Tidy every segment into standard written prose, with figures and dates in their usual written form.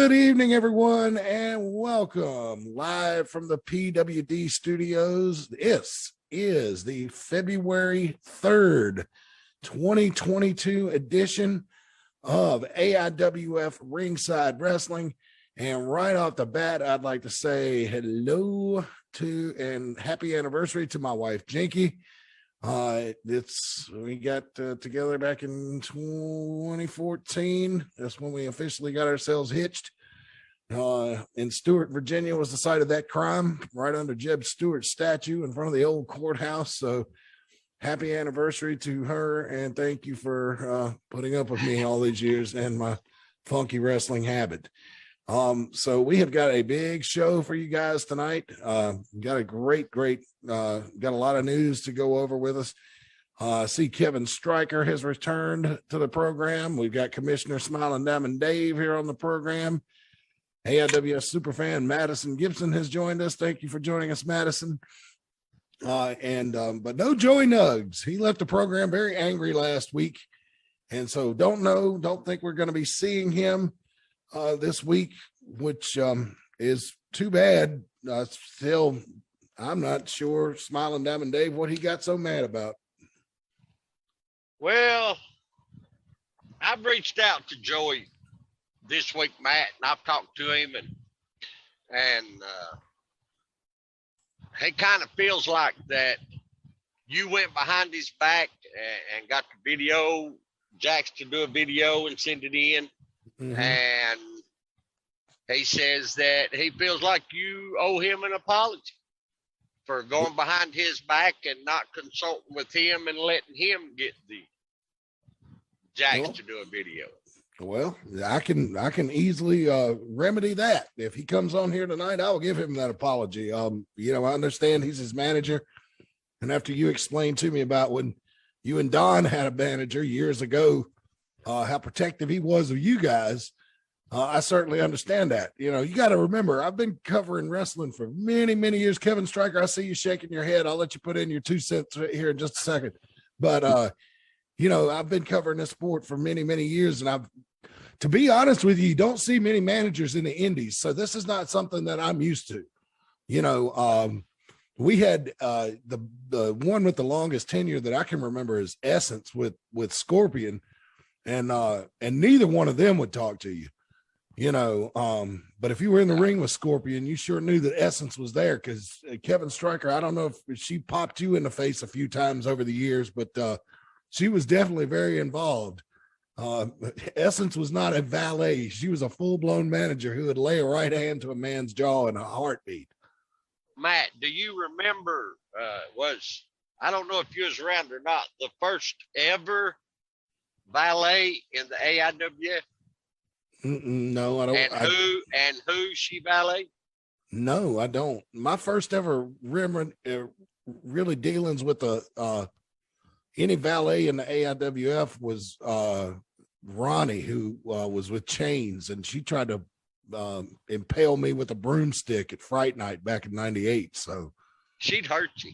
Good evening, everyone, and welcome live from the PWD studios. This is the February 3rd, 2022 edition of AIWF Ringside Wrestling. And right off the bat, I'd like to say hello to and happy anniversary to my wife, Jinky. We got together back in 2014. That's when we officially got ourselves hitched. In Stewart, Virginia was the site of that crime, right under Jeb Stewart's statue in front of the old courthouse. So happy anniversary to her, and thank you for putting up with me all these years and my funky wrestling habit. So we have got a big show for you guys tonight. Got a great, got a lot of news to go over with us. I see Kevin Stryker has returned to the program. We've got Commissioner Smilin Diamond Dave here on the program. AIWF superfan Madison Gibson has joined us. Thank you for joining us, Madison. But no Joey Nuggs. He left the program very angry last week. And so don't think we're going to be seeing him this week, which is too bad. Still, I'm not sure, Smiling Diamond Dave, what he got so mad about. Well, I've reached out to Joey this week, Matt, and I've talked to him, and he kind of feels like that you went behind his back and got the video, Jax to do a video and send it in. Mm-hmm. And he says that he feels like you owe him an apology for going behind his back and not consulting with him and letting him get the Jax to do a video. Well, I can easily remedy that. If he comes on here tonight, I will give him that apology. I understand he's his manager, and after you explained to me about when you and Don had a manager years ago, how protective he was of you guys, I certainly understand that. You got to remember, I've been covering wrestling for many, many years. Kevin Stryker, I see you shaking your head. I'll let you put in your 2 cents right here in just a second. But, I've been covering this sport for many, many years. And to be honest with you, don't see many managers in the indies. So this is not something that I'm used to. We had the one with the longest tenure that I can remember is Essence with Scorpion. And neither one of them would talk to you, but if you were in the ring with Scorpion, you sure knew that Essence was there, because Kevin Stryker, I don't know if she popped you in the face a few times over the years, but she was definitely very involved. Essence was not a valet. She was a full-blown manager who would lay a right hand to a man's jaw in a heartbeat. Matt, do you remember, I don't know if you was around or not, the first ever valet in the AIWF? No, I don't. And who she valet? No, I don't. My first ever really dealings with any valet in the AIWF was Ronnie, who was with Chains, and she tried to impale me with a broomstick at Fright Night back in '98. So she'd hurt you.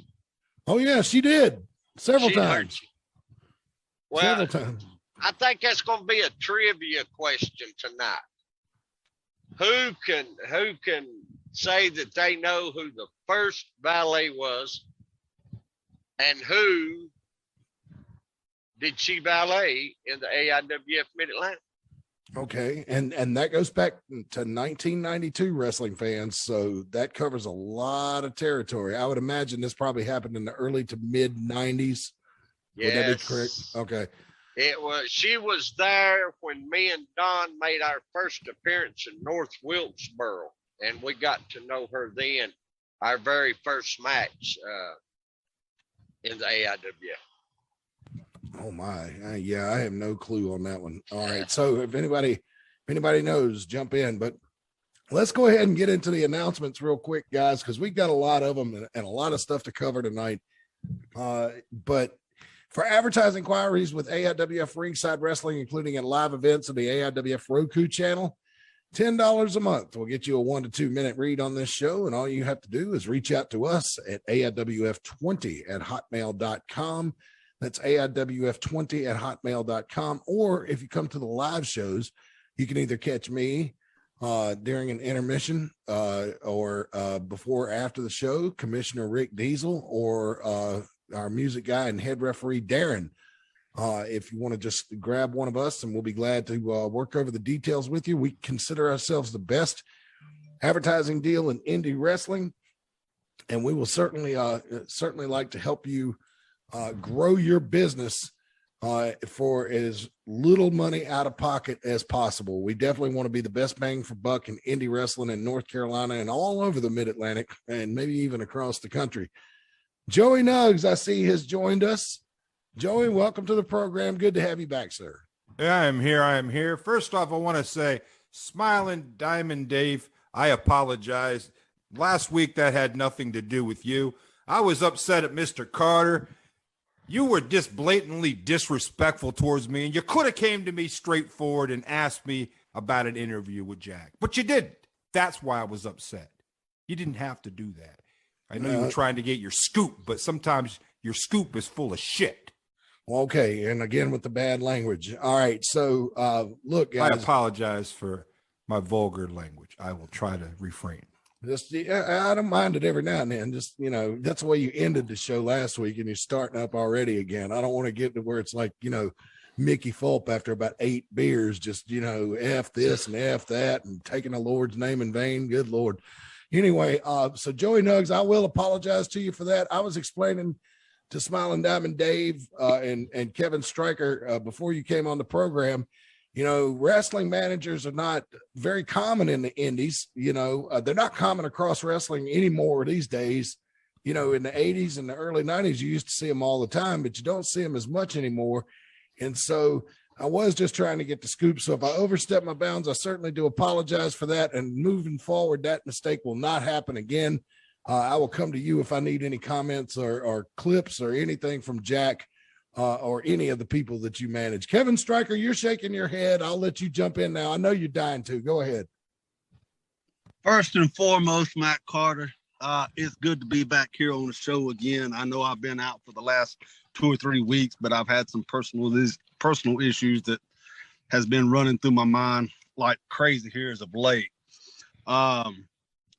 Oh yeah, she did several times. Well, several times. I think that's going to be a trivia question tonight. Who can say that they know who the first valet was, and who did she valet in the AIWF Mid-Atlantic? Okay, and that goes back to 1992, wrestling fans, so that covers a lot of territory. I would imagine this probably happened in the early to mid 90s. Yes. Would that be correct? Okay. She was there when me and Don made our first appearance in North Wilkesboro, and we got to know her then, our very first match in the AIWF. Oh my, yeah, I have no clue on that one. All right, so if anybody knows, jump in. But let's go ahead and get into the announcements real quick, guys, because we've got a lot of them and a lot of stuff to cover tonight. But for advertising inquiries with AIWF Ringside Wrestling, including at live events of the AIWF Roku channel, $10 a month will get you a 1 to 2 minute read on this show. And all you have to do is reach out to us at AIWF20@hotmail.com. That's AIWF20@hotmail.com. Or if you come to the live shows, you can either catch me during an intermission or before or after the show, Commissioner Rick Diesel or our music guy and head referee Darren. If you want to just grab one of us, and we'll be glad to work over the details with you. We consider ourselves the best advertising deal in indie wrestling, and we will certainly like to help you grow your business for as little money out of pocket as possible. We definitely want to be the best bang for buck in indie wrestling in North Carolina and all over the Mid-Atlantic and maybe even across the country. Joey Nuggs, I see, has joined us. Joey, welcome to the program. Good to have you back, sir. Yeah, I am here. First off, I want to say, Smilin, Diamond Dave, I apologize. Last week, that had nothing to do with you. I was upset at Mr. Carter. You were just blatantly disrespectful towards me, and you could have came to me straightforward and asked me about an interview with Jack, but you didn't. That's why I was upset. You didn't have to do that. I know you were trying to get your scoop, but sometimes your scoop is full of shit. Okay, and again with the bad language. All right, so look, guys, I apologize for my vulgar language. I will try to refrain. Just I don't mind it every now and then. Just, you know, that's the way you ended the show last week, and you're starting up already again. I don't want to get to where it's like, you know, Mickey Fulp after about 8 beers, just, you know, F this and F that and taking the Lord's name in vain. Good Lord. Anyway, so Joey Nuggs, I will apologize to you for that. I was explaining to Smilin' Diamond Dave and Kevin Stryker before you came on the program, you know, wrestling managers are not very common in the indies. You know, they're not common across wrestling anymore these days. You know, in the 80s and the early 90s, you used to see them all the time, but you don't see them as much anymore. And so I was just trying to get the scoop. So if I overstep my bounds, I certainly do apologize for that. And moving forward, that mistake will not happen again. I will come to you if I need any comments or clips or anything from Jack or any of the people that you manage. Kevin Stryker, you're shaking your head. I'll let you jump in now. I know you're dying to. Go ahead. First and foremost, Matt Carter, it's good to be back here on the show again. I know I've been out for the last 2 or 3 weeks, but I've had some personal issues that has been running through my mind like crazy here as of late.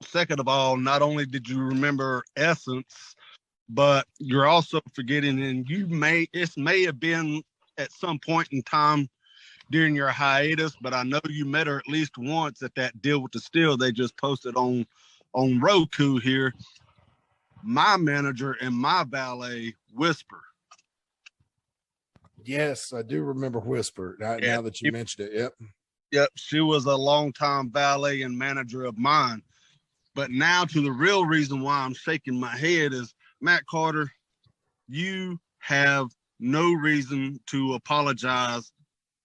Second of all, not only did you remember Essence, but you're also forgetting, and it may have been at some point in time during your hiatus, but I know you met her at least once at that Deal with the Steel they just posted on Roku here. My manager and my valet, Whisper. Yes, I do remember Whisper. Now that you mentioned it. Yep. She was a longtime valet and manager of mine. But now to the real reason why I'm shaking my head is, Matt Carter, you have no reason to apologize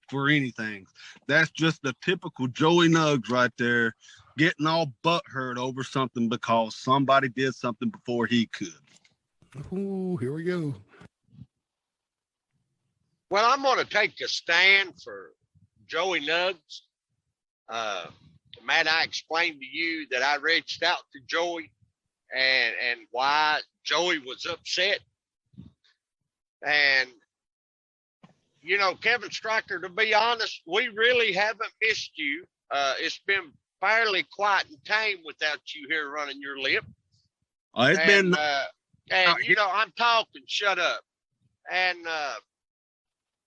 for anything. That's just the typical Joey Nuggs right there, getting all butthurt over something because somebody did something before he could. Ooh, here we go. Well, I'm going to take a stand for Joey Nuggs. Matt, I explained to you that I reached out to Joey and why Joey was upset. And, you know, Kevin Stryker, to be honest, we really haven't missed you. It's been fairly quiet and tame without you here running your lip. It's been... you know, I'm talking, shut up. And,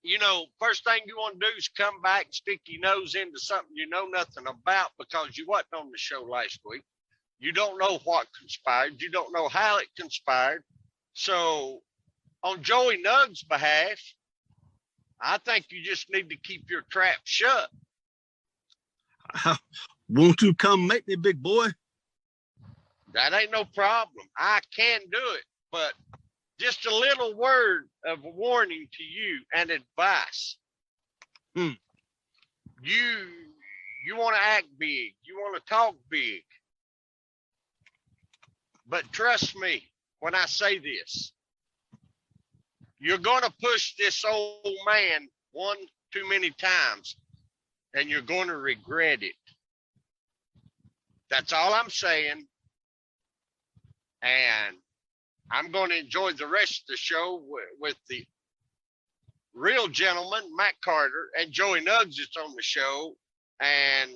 you know, first thing you want to do is come back and stick your nose into something you know nothing about because you wasn't on the show last week. You don't know what conspired. You don't know how it conspired. So on Joey Nuggs' behalf, I think you just need to keep your trap shut. Won't you come make me, big boy? That ain't no problem. I can do it, but just a little word of warning to you and advice. You want to act big. You want to talk big. But trust me when I say this. You're going to push this old man one too many times, and you're going to regret it. That's all I'm saying. And I'm going to enjoy the rest of the show with the real gentleman, Matt Carter, and Joey Nuggs is on the show. And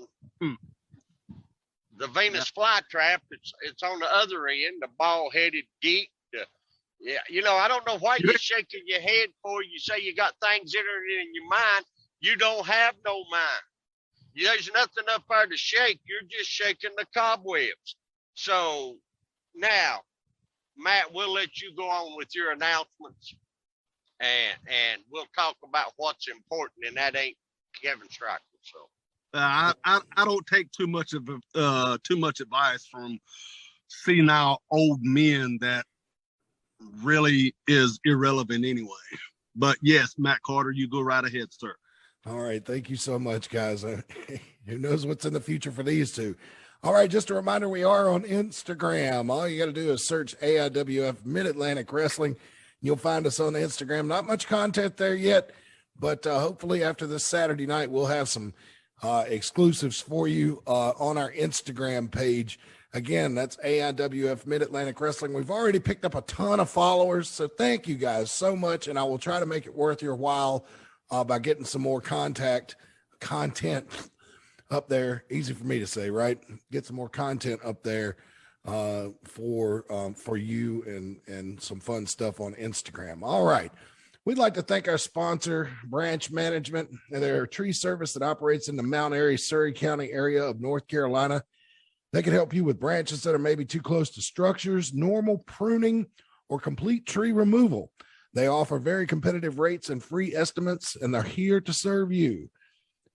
the Venus flytrap. It's on the other end, the bald-headed geek. Yeah, you know, I don't know why you're shaking your head for. You say you got things entering in your mind. You don't have no mind. There's nothing up there to shake. You're just shaking the cobwebs. So now, Matt, we'll let you go on with your announcements, and we'll talk about what's important, and that ain't Kevin Stryker. So I don't take too much advice from senile old men that really is irrelevant anyway. But yes, Matt Carter, you go right ahead, sir. All right. Thank you so much, guys. Who knows what's in the future for these two? All right. Just a reminder, we are on Instagram. All you got to do is search AIWF Mid-Atlantic Wrestling. You'll find us on Instagram. Not much content there yet, but hopefully after this Saturday night, we'll have some exclusives for you on our Instagram page. Again, that's AIWF Mid-Atlantic Wrestling. We've already picked up a ton of followers, so thank you guys so much, and I will try to make it worth your while by getting some more content up there. Easy for me to say, right? Get some more content up there for you and some fun stuff on Instagram. All right. We'd like to thank our sponsor, Branch Management. They're a tree service that operates in the Mount Airy, Surry County area of North Carolina. They can help you with branches that are maybe too close to structures, normal pruning, or complete tree removal. They offer very competitive rates and free estimates, and they're here to serve you.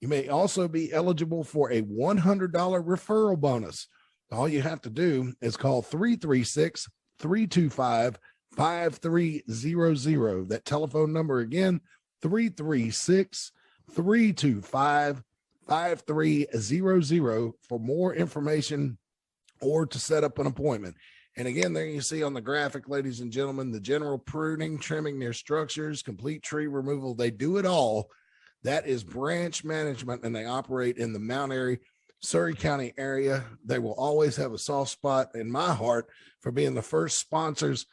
You may also be eligible for a $100 referral bonus. All you have to do is call 336-325-5300. That telephone number again, 336-325-5300 for more information or to set up an appointment. And again, there you see on the graphic, ladies and gentlemen, the general pruning, trimming near structures, complete tree removal. They do it all. That is Branch Management, and they operate in the Mount Airy, Surry County area. They will always have a soft spot in my heart for being the first sponsors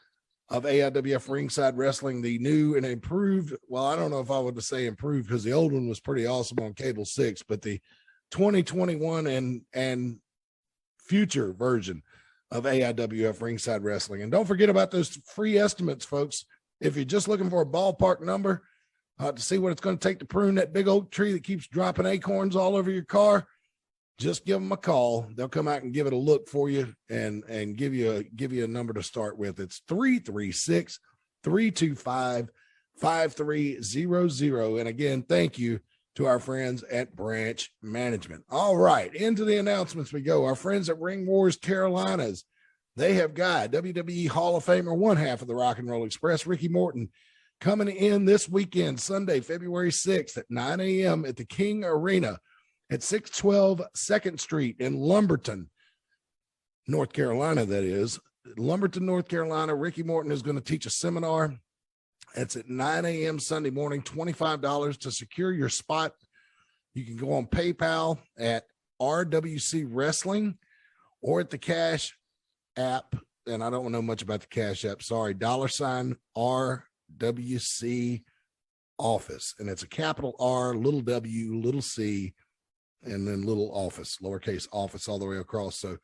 of AIWF Ringside Wrestling, the new and improved. Well, I don't know if I would say improved because the old one was pretty awesome on Cable 6, but the 2021 and future version of AIWF Ringside Wrestling. And don't forget about those free estimates, folks. If you're just looking for a ballpark number to see what it's going to take to prune that big oak tree that keeps dropping acorns all over your car, just give them a call. They'll come out and give it a look for you and give you a number to start with. It's 336-325-5300. And again, thank you to our friends at Branch Management. All right, into the announcements we go. Our friends at Ring Wars Carolinas, they have got WWE Hall of Famer, one half of the Rock and Roll Express, Ricky Morton, coming in this weekend, Sunday, February 6th at 9 a.m. at the King Arena at 612 2nd Street in Lumberton, North Carolina, that is. Lumberton, North Carolina. Ricky Morton is going to teach a seminar. It's at 9 a.m. Sunday morning, $25 to secure your spot. You can go on PayPal at RWC Wrestling or at the Cash app. And I don't know much about the Cash app. Sorry. $RWC Office. And it's a capital R, little W, little C, and then little office, lowercase office all the way across. So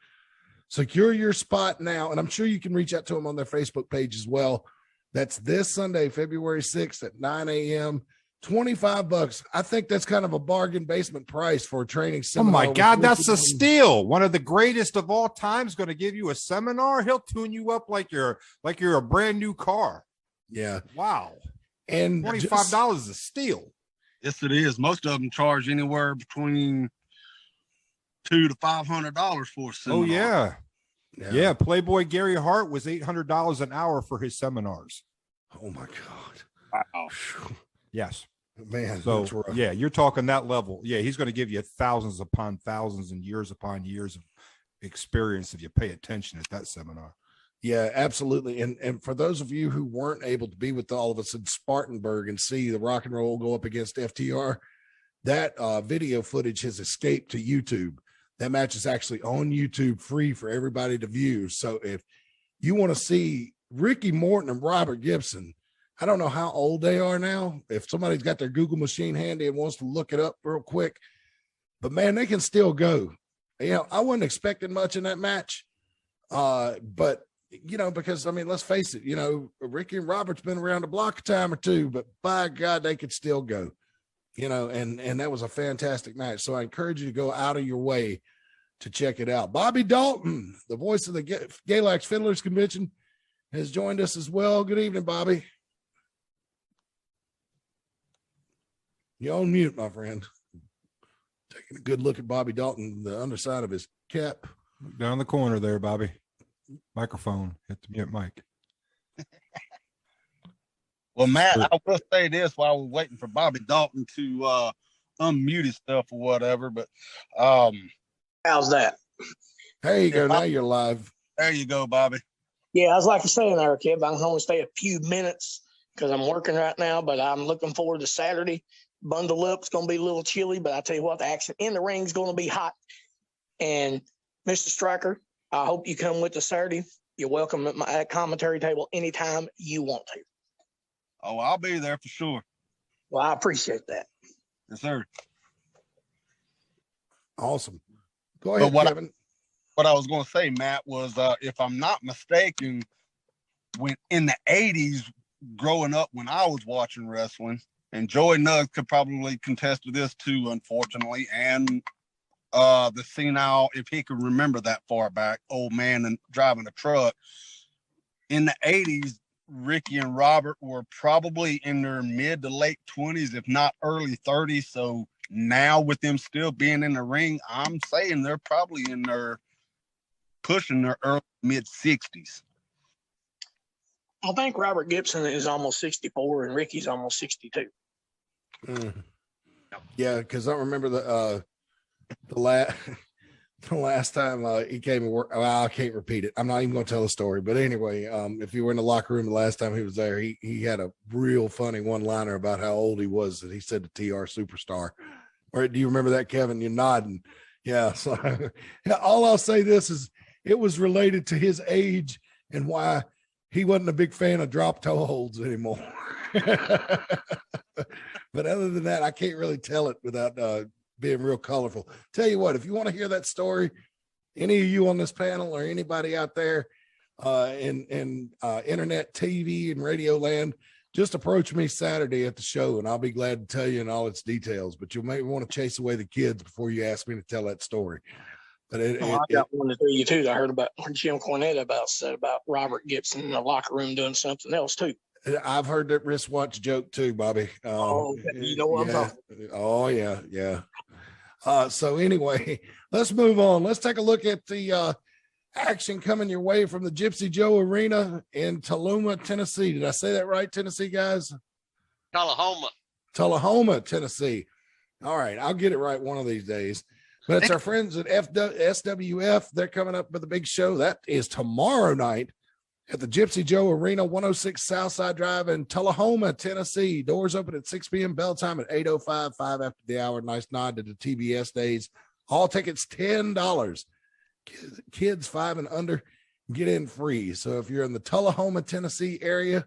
secure your spot now. And I'm sure you can reach out to them on their Facebook page as well. That's this Sunday, February 6th at 9 a.m. $25. I think that's kind of a bargain basement price for a training seminar. Oh my God, that's a steal. One of the greatest of all time is going to give you a seminar. He'll tune you up like you're a brand new car. Yeah. Wow. And $25 is a steal. Yes, it is. Most of them charge anywhere between $200 to $500 for a seminar. Oh yeah. Playboy Gary Hart was $800 an hour for his seminars. Oh my God. Wow. Yes, man. So yeah, you're talking that level. Yeah, he's going to give you thousands upon thousands and years upon years of experience if you pay attention at that seminar. Yeah, absolutely. And for those of you who weren't able to be with all of us in Spartanburg and see the Rock and Roll go up against FTR, that video footage has escaped to YouTube. That match is actually on YouTube, free for everybody to view. So if you want to see Ricky Morton and Robert Gibson, I don't know how old they are now. If somebody's got their Google machine handy and wants to look it up real quick, but man, they can still go. I wasn't expecting much in that match. But because I mean, let's face it, Ricky and Robert's been around the block a time or two, but by God, they could still go, and that was a fantastic match. So I encourage you to go out of your way to check it out. Bobby Dalton, the voice of the Galax Fiddlers Convention, has joined us as well. Good evening, Bobby. You're on mute, my friend. Taking a good look at Bobby Dalton, the underside of his cap. Down the corner there, Bobby. Microphone. Hit the mute mic. Well, Matt, I will say this while we're waiting for Bobby Dalton to unmute his stuff or whatever, but how's that? There you go. Now you're live. There you go, Bobby. Yeah, I was like I was saying there, Kev, I'm going to stay a few minutes because I'm working right now, but I'm looking forward to Saturday. Bundle up. It's going to be a little chilly, but I tell you what, the action in the ring is going to be hot. And Mr. Stryker, I hope you come with us Saturday. You're welcome at my commentary table anytime you want to. Oh, I'll be there for sure. Well, I appreciate that. Yes, sir. Awesome. Go ahead, Kevin. What I was going to say, Matt, was if I'm not mistaken, when in the 80s, growing up when I was watching wrestling, and Joey Nuggs could probably contest to this too, unfortunately, and the senile, if he could remember that far back, old man and driving a truck. In the 80s, Ricky and Robert were probably in their mid to late 20s, if not early 30s. So now with them still being in the ring, I'm saying they're probably pushing their early mid 60s. I think Robert Gibson is almost 64 and Ricky's almost 62. Yeah, because I remember the last time he came and worked. Well, I can't repeat it. I'm not even going to tell the story. But anyway, if you were in the locker room the last time he was there, he had a real funny one-liner about how old he was that he said to TR Superstar. Or do you remember that, Kevin? You're nodding. Yeah. So all I'll say this is it was related to his age and why he wasn't a big fan of drop toe holds anymore. But other than that, I can't really tell it without being real colorful. Tell you what, if you want to hear that story, any of you on this panel or anybody out there in internet, TV, and radio land, just approach me Saturday at the show, and I'll be glad to tell you in all its details. But you may want to chase away the kids before you ask me to tell that story. But I got one to tell you too. I heard about Jim Cornette said about Robert Gibson in the locker room doing something else too. I've heard that wristwatch joke too, Bobby. You know what I'm talking about. Oh yeah. So anyway, let's move on. Let's take a look at the action coming your way from the Gypsy Joe Arena in Tullahoma, Tennessee. Did I say that right, Tennessee guys? Tullahoma, Tennessee. All right, I'll get it right one of these days. But it's our friends at SWF. They're coming up with a big show. That is tomorrow night at the Gypsy Joe Arena, 106 Southside Drive in Tullahoma, Tennessee. Doors open at 6 p.m. Bell time at 8:05, 5 after the hour. Nice nod to the TBS days. All tickets $10. Kids 5 and under get in free. So if you're in the Tullahoma, Tennessee area,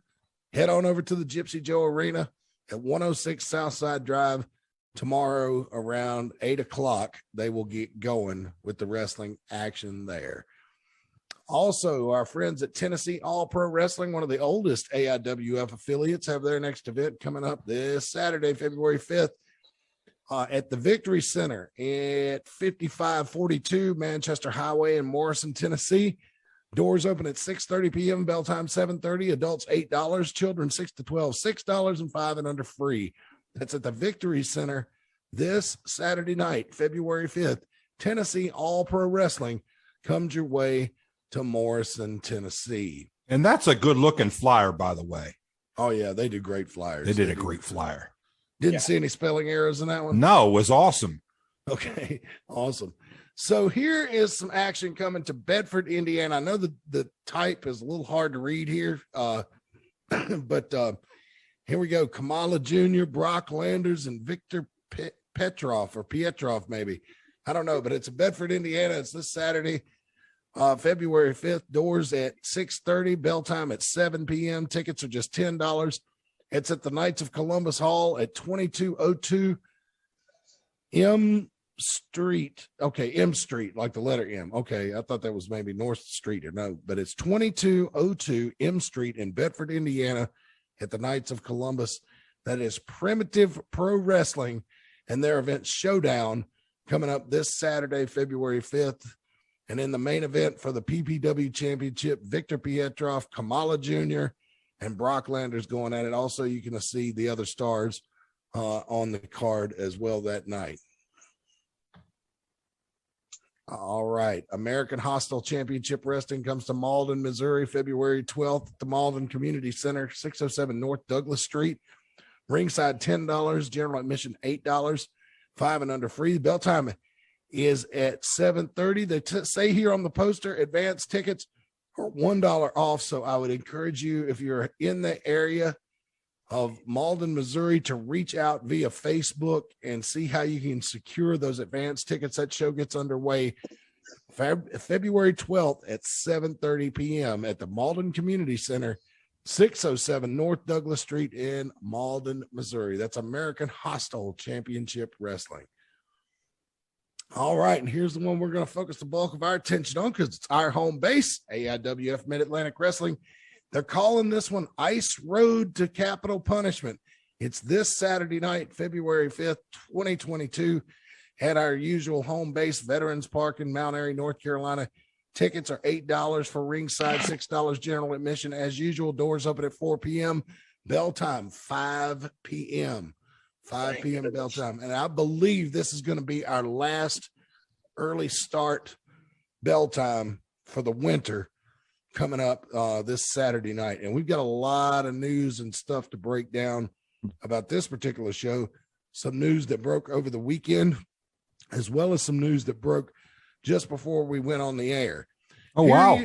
head on over to the Gypsy Joe Arena at 106 Southside Drive tomorrow around 8 o'clock. They will get going with the wrestling action there. Also, our friends at Tennessee All Pro Wrestling, one of the oldest AIWF affiliates, have their next event coming up this Saturday, February 5th, at the Victory Center at 5542 Manchester Highway in Morrison, Tennessee. Doors open at 6:30 p.m. Bell time 7:30. Adults $8, children 6 to 12 $6, and 5 and under free. That's at the Victory Center this Saturday night, February 5th. Tennessee All Pro Wrestling comes your way to Morrison, Tennessee. And that's a good looking flyer, by the way. Oh yeah, they do great flyers. They did a great flyer. Didn't see any spelling errors in that one? No, it was awesome. Okay, awesome. So here is some action coming to Bedford, Indiana. I know the type is a little hard to read here, but here we go. Kamala Jr., Brock Landers, and Victor Pietrov, maybe. I don't know, but it's in Bedford, Indiana. It's this Saturday, February 5th. Doors at 6:30, bell time at 7 p.m. Tickets are just $10. It's at the Knights of Columbus Hall at 2202 M Street. Okay, M Street, like the letter M. Okay, I thought that was maybe North Street or no, but it's 2202 M Street in Bedford, Indiana, at the Knights of Columbus. That is Primitive Pro Wrestling and their event Showdown coming up this Saturday, February 5th. And in the main event for the PPW Championship, Victor Pietroff, Kamala Jr., and Brock Landers going at it. Also, you can see the other stars on the card as well that night. All right. American Hostile Championship Wrestling comes to Malden, Missouri, February 12th at the Malden Community Center, 607 North Douglas Street. Ringside, $10. General admission, $8. 5 and under free. The bell time is at 7:30. They say here on the poster, advanced tickets are $1 off. So I would encourage you, if you're in the area of Malden, Missouri, to reach out via Facebook and see how you can secure those advanced tickets. That show gets underway February 12th at 7:30 p.m. at the Malden Community Center, 607 North Douglas Street in Malden, Missouri. That's American Hostile Championship Wrestling. All right, and here's the one we're going to focus the bulk of our attention on because it's our home base, AIWF Mid-Atlantic Wrestling. They're calling this one Ice Road to Capital Punishment. It's this Saturday night, February 5th, 2022, at our usual home base, Veterans Park in Mount Airy, North Carolina. Tickets are $8 for ringside, $6 general admission. As usual, doors open at 4 p.m. Bell time, 5 p.m. 5 p.m. bell time. And I believe this is going to be our last early start bell time for the winter coming up this Saturday night. And we've got a lot of news and stuff to break down about this particular show. Some news that broke over the weekend, as well as some news that broke just before we went on the air. Oh, wow.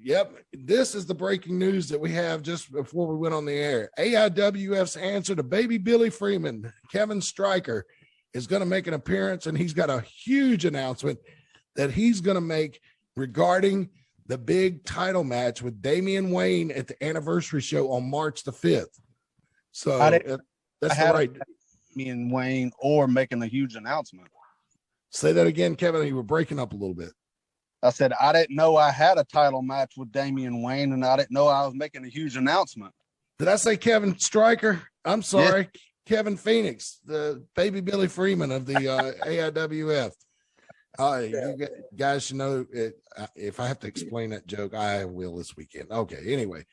Yep. This is the breaking news that we have just before we went on the air. AIWF's answer to Baby Billy Freeman, Kevin Stryker, is going to make an appearance, and he's got a huge announcement that he's going to make regarding the big title match with Damian Wayne at the anniversary show on March the 5th. So that's right. Damian Wayne or making a huge announcement. Say that again, Kevin. You were breaking up a little bit. I said, I didn't know I had a title match with Damian Wayne, and I didn't know I was making a huge announcement. Did I say Kevin Stryker? I'm sorry. Yeah. Kevin Phoenix, the Baby Billy Freeman of the AIWF. You guys should know it. If I have to explain that joke, I will this weekend. Okay, anyway.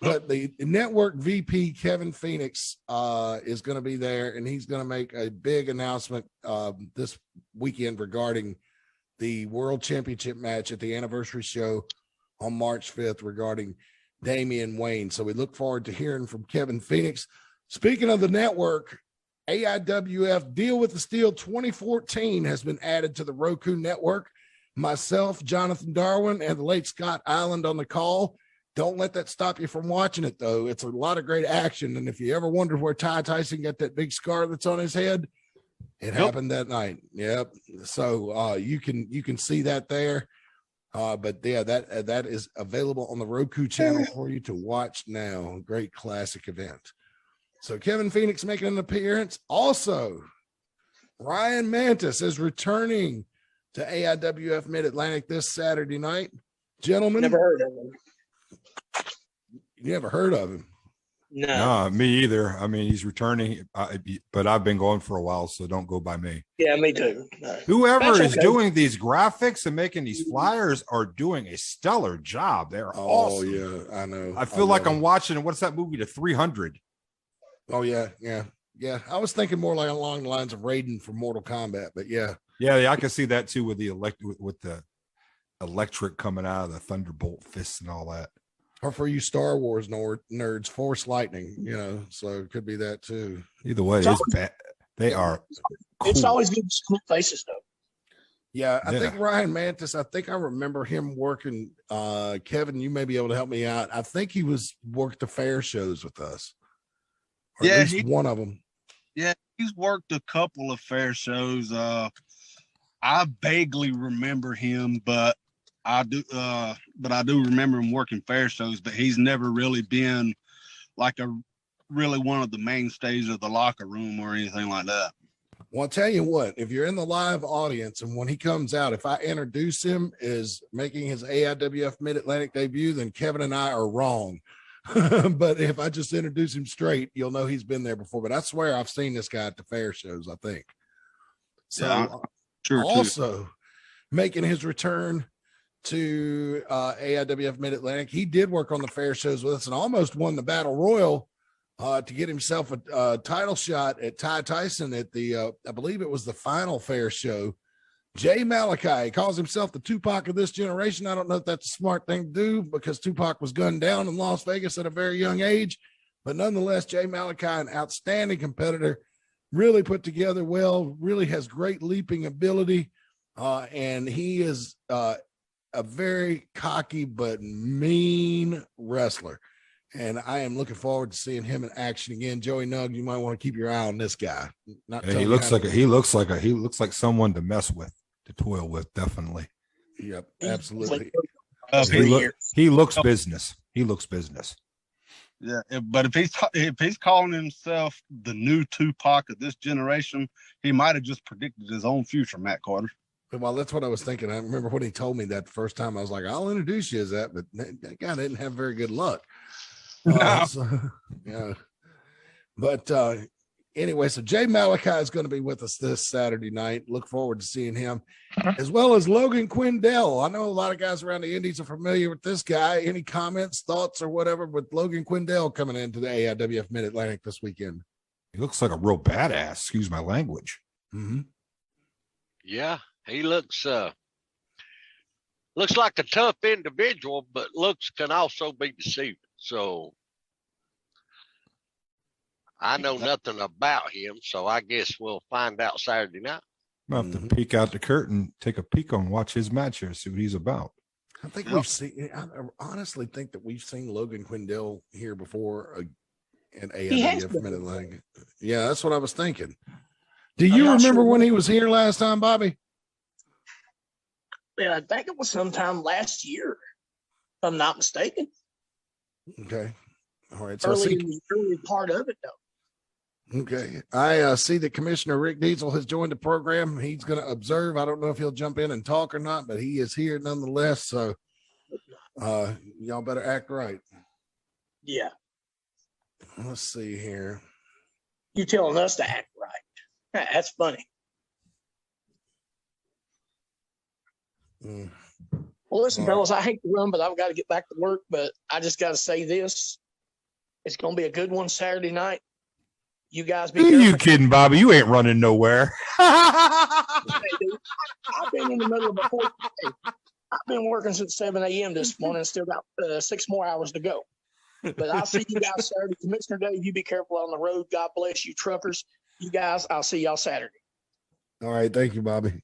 But the network VP, Kevin Phoenix, is going to be there, and he's going to make a big announcement this weekend regarding the World Championship match at the anniversary show on March 5th regarding Damian Wayne. So we look forward to hearing from Kevin Phoenix. Speaking of the network, AIWF Deal with the Steel 2014 has been added to the Roku network. Myself, Jonathan Darwin, and the late Scott Island on the call. Don't let that stop you from watching it, though. It's a lot of great action. And if you ever wondered where Ty Tyson got that big scar that's on his head, it happened that night. Yep. So you can see that there. But yeah, that is available on the Roku channel for you to watch now. Great classic event. So Kevin Phoenix making an appearance. Also, Ryan Mantis is returning to AIWF Mid-Atlantic this Saturday night. Gentlemen. Never heard of him. You never heard of him? No, me either. I mean, he's returning, but I've been going for a while, so don't go by me. Yeah, me too. Whoever is doing these graphics and making these flyers are doing a stellar job. They're awesome. Yeah, I know. I feel like I'm watching, what's that movie, The 300? Oh, yeah. I was thinking more like along the lines of Raiden from Mortal Kombat, but yeah. Yeah, I can see that too with the electric coming out of the Thunderbolt fists and all that. Or for you Star Wars nerds, Force Lightning, so it could be that too. Either way, it's bad. They are cool. It's always good to see faces, though. Yeah, I think Ryan Mantis, I think I remember him working, Kevin, you may be able to help me out. I think he worked the fair shows with us. Or at least one of them. Yeah, he's worked a couple of fair shows. I vaguely remember him, but I do remember him working fair shows, but he's never really been like really one of the mainstays of the locker room or anything like that. Well, I'll tell you what, if you're in the live audience and when he comes out, if I introduce him as making his AIWF Mid-Atlantic debut, then Kevin and I are wrong. But if I just introduce him straight, you'll know he's been there before. But I swear I've seen this guy at the fair shows, I think. So Yeah, sure. also making his return to AIWF Mid-Atlantic, he did work on the fair shows with us and almost won the Battle Royal to get himself a title shot at Ty Tyson at the, I believe it was the final fair show. Jay Malachi calls himself the Tupac of this generation. I don't know if that's a smart thing to do because Tupac was gunned down in Las Vegas at a very young age, but nonetheless, Jay Malachi, an outstanding competitor, really put together well, really has great leaping ability. And he is a very cocky but mean wrestler. And I am looking forward to seeing him in action again. Joey Nuggs, you might want to keep your eye on this guy. He looks like someone to mess with, to toil with, definitely. Yep, absolutely. He looks business. He looks business. Yeah, but if he's calling himself the new Tupac of this generation, he might have just predicted his own future, Matt Carter. Well, that's what I was thinking. I remember when he told me that the first time, I was like, I'll introduce you as that, but that guy didn't have very good luck. Yeah. But anyway, so Jay Malachi is going to be with us this Saturday night. Look forward to seeing him, as well as Logan Quindell. I know a lot of guys around the Indies are familiar with this guy. Any comments, thoughts, or whatever with Logan Quindell coming into the AIWF Mid-Atlantic this weekend? He looks like a real badass. Excuse my language. Mm-hmm. Yeah, he looks like a tough individual, but looks can also be deceiving. So I know nothing about him, so I guess we'll find out Saturday night. I'll have to peek out the curtain, take a peek on, watch his match here, see what he's about. I think we've seen. I honestly think that we've seen Logan Quindell here before at AIWF Mid-Atlantic. Yeah, that's what I was thinking. Do you remember when he was here last time, Bobby? Yeah, I think it was sometime last year, if I'm not mistaken. Okay. All right. So Early part of it, though. Okay. I see that Commissioner Rick Diesel has joined the program. He's going to observe. I don't know if he'll jump in and talk or not, but he is here nonetheless. So y'all better act right. Yeah. Let's see here. You telling us to act right. That's funny. Well, listen, fellas, I hate to run, but I've got to get back to work. But I just got to say this. It's going to be a good one Saturday night. You guys be careful. You kidding, Bobby? You ain't running nowhere. I've been in the middle of a 4 day. I've been working since 7 a.m. this morning. Still got 6 more hours to go. But I'll see you guys Saturday. Commissioner Dave, you be careful on the road. God bless you, truckers. You guys, I'll see y'all Saturday. All right. Thank you, Bobby.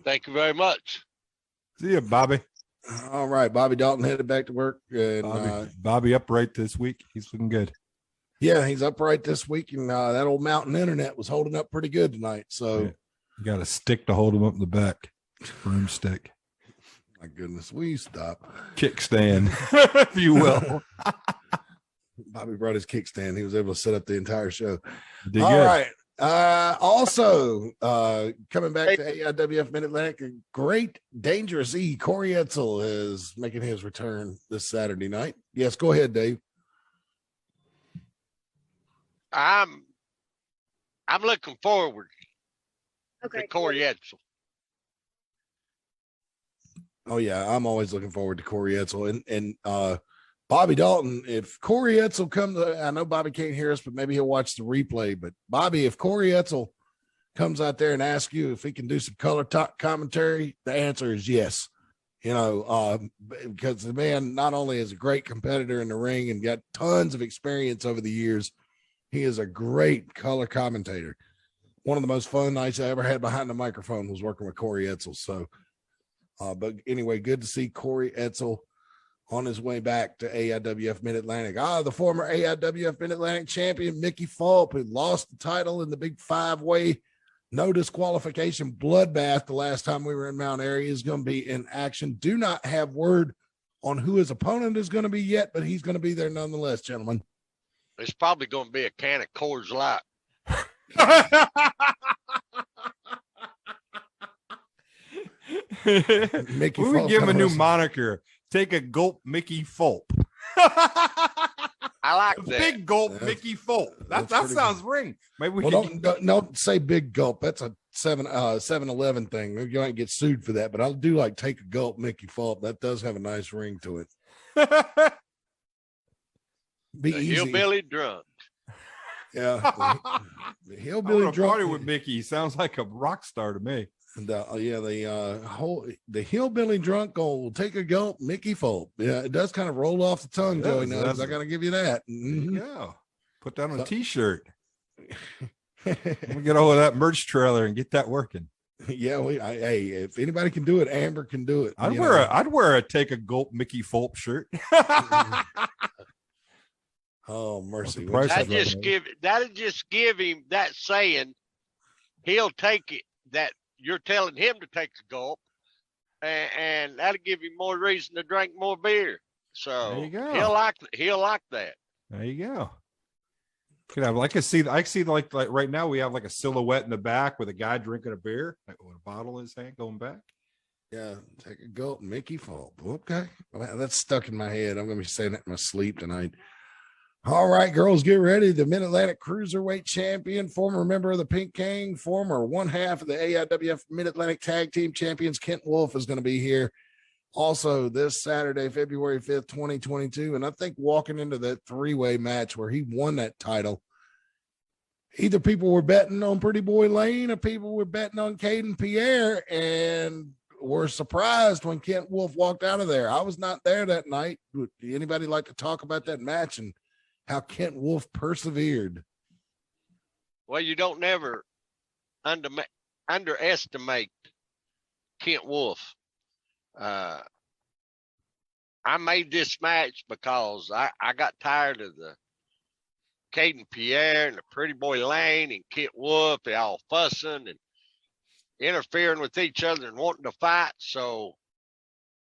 Thank you very much. See ya, Bobby. All right. Bobby Dalton headed back to work. And, Bobby upright this week. He's looking good. Yeah, he's upright this week. And that old mountain internet was holding up pretty good tonight. So you got a stick to hold him up in the back. Broomstick. My goodness. Will you stop? Kickstand, if you will. Bobby brought his kickstand. He was able to set up the entire show. All right. Also, coming back to AIWF Mid-Atlantic, a great Dangerous E, Corey Etzel is making his return this Saturday night. Yes, go ahead, Dave. I'm looking forward to Corey Etzel. Oh yeah, I'm always looking forward to Corey Etzel and Bobby Dalton. If Corey Etzel comes, I know Bobby can't hear us, but maybe he'll watch the replay. But Bobby, if Corey Etzel comes out there and asks you if he can do some color commentary, the answer is yes. You know, because the man not only is a great competitor in the ring and got tons of experience over the years, he is a great color commentator. One of the most fun nights I ever had behind the microphone was working with Corey Etzel. So, but anyway, good to see Corey Etzel on his way back to AIWF Mid-Atlantic. The former AIWF Mid-Atlantic champion, Mickey Fulp, who lost the title in the big 5-way no disqualification bloodbath the last time we were in Mount Airy, is going to be in action. Do not have word on who his opponent is going to be yet, but he's going to be there nonetheless, gentlemen. It's probably going to be a can of Coors Light. Mickey We would Fulp give him a gonna new wrestle. moniker. Take a gulp, Mickey Fulp. I like A that. big gulp, That's- Mickey Fulp. That that's pretty sounds ring. Maybe we Well, could don't say big gulp. That's a 7-Eleven thing. Maybe you might get sued for that, but I'll do like take a gulp, Mickey Fulp. That does have a nice ring to it. Be The easy. hillbilly drunk. Yeah. The I hillbilly want to party drunk. with Mickey. He sounds like a rock star to me. The hillbilly drunk will take a gulp, Mickey Fulp. Yeah, it does kind of roll off the tongue, It Joey does, Nuggs. doesn't I it? gotta give you that. Mhm. Yeah. Put that on a So- t-shirt. We'll get over that merch trailer and get that working. Yeah, hey, if anybody can do it, Amber can do it. I'd you wear know. I'd wear a take a gulp Mickey Fulp shirt. Oh mercy. The price That is just that'll just give him that saying. He'll take it that you're telling him to take a gulp, and that'll give him more reason to drink more beer. So There you go. he'll like that. There you go. Could have like I see like right now we have like a silhouette in the back with a guy drinking a beer like with a bottle in his hand going back. Yeah, take a gulp, Mickey Fulp. Okay. Well, that's stuck in my head. I'm gonna be saying that in my sleep tonight. All right, girls, get ready. The Mid-Atlantic Cruiserweight Champion, former member of the Pink Gang, former one half of the AIWF Mid-Atlantic Tag Team Champions, Kent Wolf, is going to be here also this Saturday, February 5th, 2022. And I think walking into that three-way match where he won that title, either people were betting on Pretty Boy Lane or people were betting on Caden Pierre and were surprised when Kent Wolf walked out of there. I was not there that night. Would anybody like to talk about that match and how Kent Wolf persevered? Well, you don't never underestimate Kent Wolf. I made this match because I got tired of the Caden Pierre and the Pretty Boy Lane and Kent Wolf. They all fussing and interfering with each other and wanting to fight. So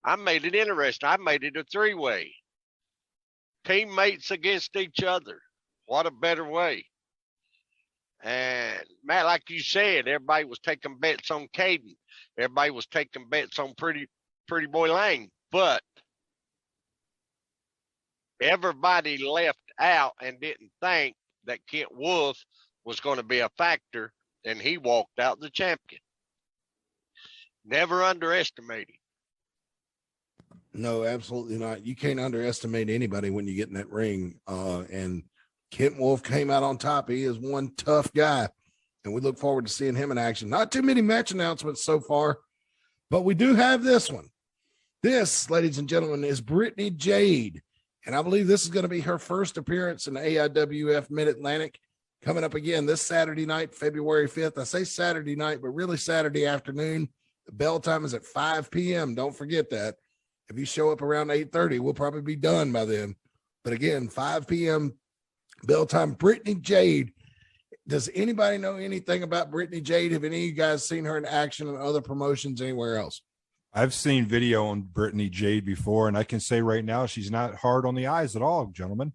I made it interesting. I made it a three-way. Teammates against each other. What a better way. And Matt, like you said, everybody was taking bets on Caden. Everybody was taking bets on Pretty Boy Lane. But everybody left out and didn't think that Kent Wolf was going to be a factor, and he walked out the champion. Never underestimate him. No, absolutely not. You can't underestimate anybody when you get in that ring. And Kent Wolf came out on top. He is one tough guy, and we look forward to seeing him in action. Not too many match announcements so far, but we do have this one. This, ladies and gentlemen, is Brittany Jade, and I believe this is going to be her first appearance in the AIWF Mid-Atlantic, coming up again this Saturday night, February 5th. I say Saturday night, but really Saturday afternoon. The bell time is at 5 p.m. Don't forget that. If you show up around 8:30, we'll probably be done by then. But again, 5 p.m. bell time. Brittany Jade. Does anybody know anything about Brittany Jade? Have any of you guys seen her in action in other promotions anywhere else? I've seen video on Brittany Jade before, and I can say right now she's not hard on the eyes at all, gentlemen.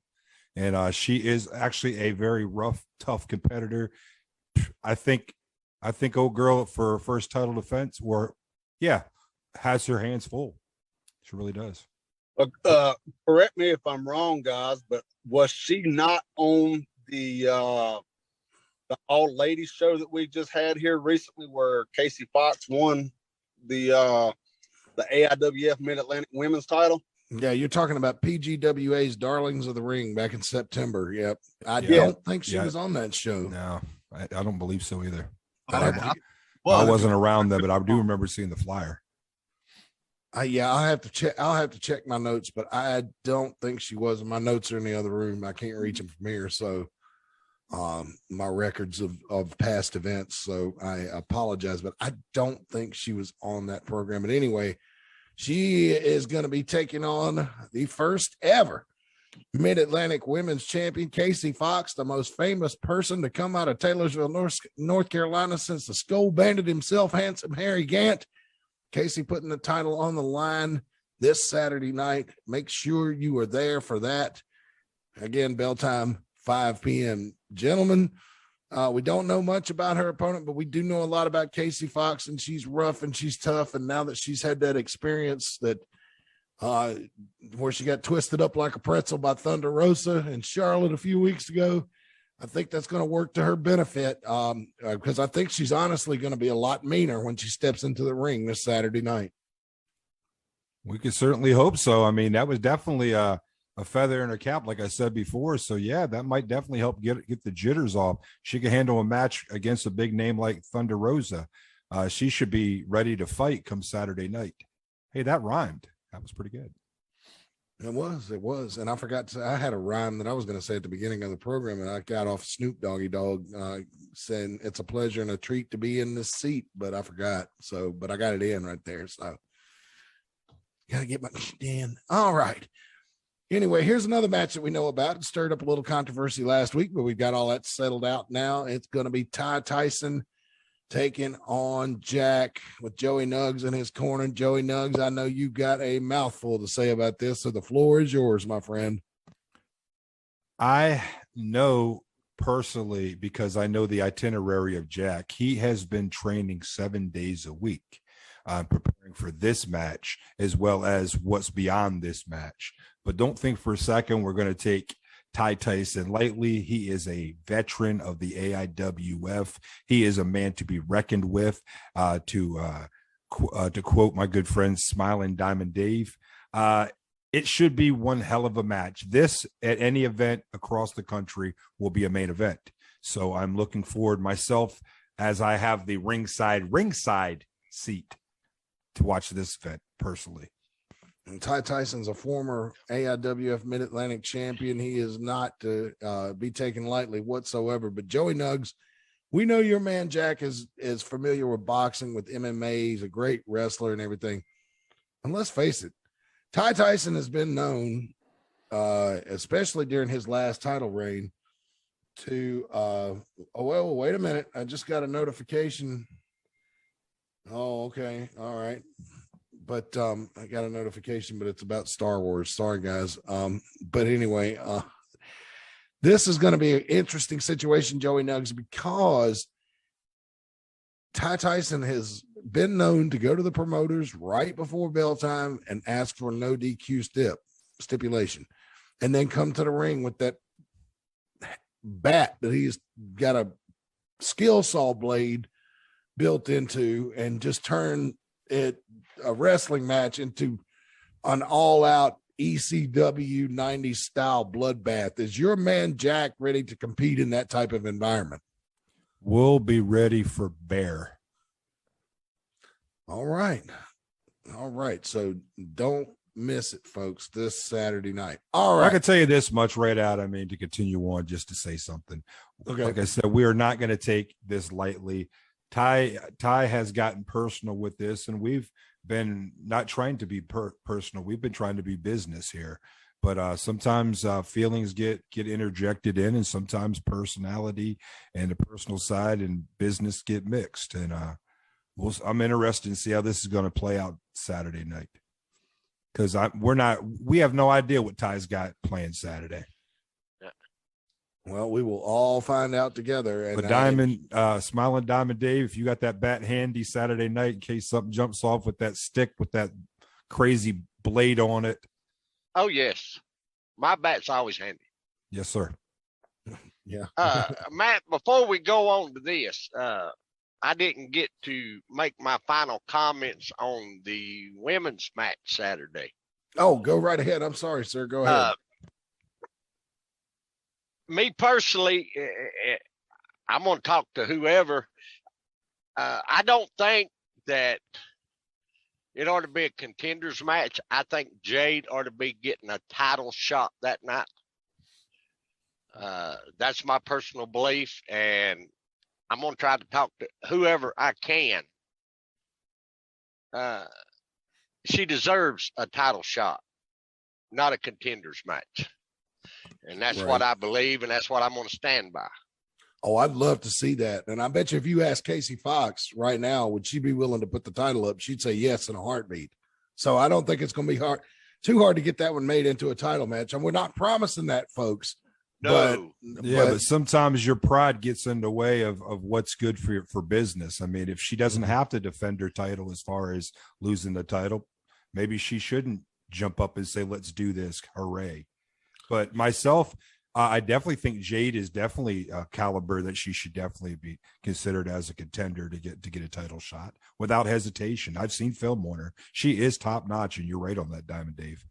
And she is actually a very rough, tough competitor. I think old girl for her first title defense, has her hands full. She really does. Correct me if I'm wrong, guys, but was she not on the all ladies show that we just had here recently, where Casey Fox won the AIWF Mid-Atlantic Women's title? Yeah, you're talking about PGWA's Darlings of the Ring back in September. Yep. I Yeah. don't think she Yeah. was on that show. No, I don't believe so either. I I wasn't around then, but I do remember seeing the flyer. I'll have to check. I'll have to check my notes, but I don't think she was. My notes are in the other room. I can't reach them from here. So, my records of past events. So I apologize, but I don't think she was on that program. But anyway, she is going to be taking on the first ever Mid-Atlantic Women's Champion, Casey Fox, the most famous person to come out of Taylorsville, North Carolina since the Skull Bandit himself, Handsome Harry Gant. Casey putting the title on the line this Saturday night. Make sure you are there for that. Again, bell time, 5 p.m. Gentlemen, We don't know much about her opponent, but we do know a lot about Casey Fox, and she's rough and she's tough. And now that she's had that experience that where she got twisted up like a pretzel by Thunder Rosa in Charlotte a few weeks ago, I think that's going to work to her benefit, because I think she's honestly going to be a lot meaner when she steps into the ring this Saturday night. We could certainly hope so. I mean, that was definitely a feather in her cap, like I said before. So yeah, that might definitely help get the jitters off. She can handle a match against a big name like Thunder Rosa. She should be ready to fight come Saturday night. Hey, that rhymed. That was pretty good. It was. And I forgot to, I had a rhyme that I was going to say at the beginning of the program, and I got off Snoop Doggy Dogg saying it's a pleasure and a treat to be in this seat, but I forgot. So, but I got it in right there. So got to get my in. All right. Anyway, here's another match that we know about. It stirred up a little controversy last week, but we've got all that settled out now. It's going to be Ty Tyson taking on Jack with Joey Nuggs in his corner. Joey Nuggs, I know you got a mouthful to say about this, so the floor is yours, my friend. I know personally, because I know the itinerary of Jack. He has been training 7 days a week, preparing for this match, as well as what's beyond this match. But don't think for a second we're going to take Ty Tyson lightly. He is a veteran of the AIWF. He is a man to be reckoned with. To quote my good friend Smilin Diamond Dave, it should be one hell of a match. This, at any event across the country, will be a main event. So I'm looking forward myself, as I have the ringside seat, to watch this event personally. And Ty Tyson's a former AIWF Mid-Atlantic champion. He is not to be taken lightly whatsoever. But Joey Nuggs, we know your man Jack is familiar with boxing, with MMA. He's a great wrestler and everything. And let's face it, Ty Tyson has been known, especially during his last title reign, to wait a minute. I just got a notification. Oh, okay. All right. But I got a notification, but it's about Star Wars. Sorry, guys. But anyway, this is going to be an interesting situation, Joey Nuggs, because Ty Tyson has been known to go to the promoters right before bell time and ask for a no DQ stipulation, and then come to the ring with that bat that he's got a skill saw blade built into, and just turn it, a wrestling match, into an all-out ECW 90s style bloodbath. Is your man Jack ready to compete in that type of environment? We'll be ready for bear. All right. So don't miss it, folks, this Saturday night. All right. I can tell you this much right out. I mean, to continue on, just to say something. Okay. Like I said, we are not going to take this lightly. Ty has gotten personal with this, and we've been not trying to be personal. We've been trying to be business here, but sometimes feelings get interjected in, and sometimes personality and the personal side and business get mixed. And I'm interested to see how this is going to play out Saturday night, because we have no idea what Ty's got planned Saturday. Well, we will all find out together. And Smiling Diamond Dave, if you got that bat handy Saturday night in case something jumps off with that stick with that crazy blade on it. Oh, yes. My bat's always handy. Yes, sir. Yeah. Matt, before we go on to this, I didn't get to make my final comments on the women's match Saturday. Oh, go right ahead. I'm sorry, sir. Go ahead. Me personally, I'm going to talk to whoever. I don't think that it ought to be a contenders match. I think Jade ought to be getting a title shot that night. That's my personal belief, and I'm going to try to talk to whoever I can. She deserves a title shot, not a contenders match. And that's Right. what I believe, and that's what I'm going to stand by. Oh, I'd love to see that. And I bet you if you ask Casey Fox right now, would she be willing to put the title up? She'd say yes in a heartbeat. So I don't think it's going to be too hard to get that one made into a title match. And we're not promising that, folks. No. But sometimes your pride gets in the way of what's good for business. I mean, if she doesn't have to defend her title as far as losing the title, maybe she shouldn't jump up and say, let's do this. Hooray. But myself, I definitely think Jade is definitely a caliber that she should definitely be considered as a contender to get a title shot without hesitation. I've seen film on her. She is top notch, and you're right on that, Diamond Dave.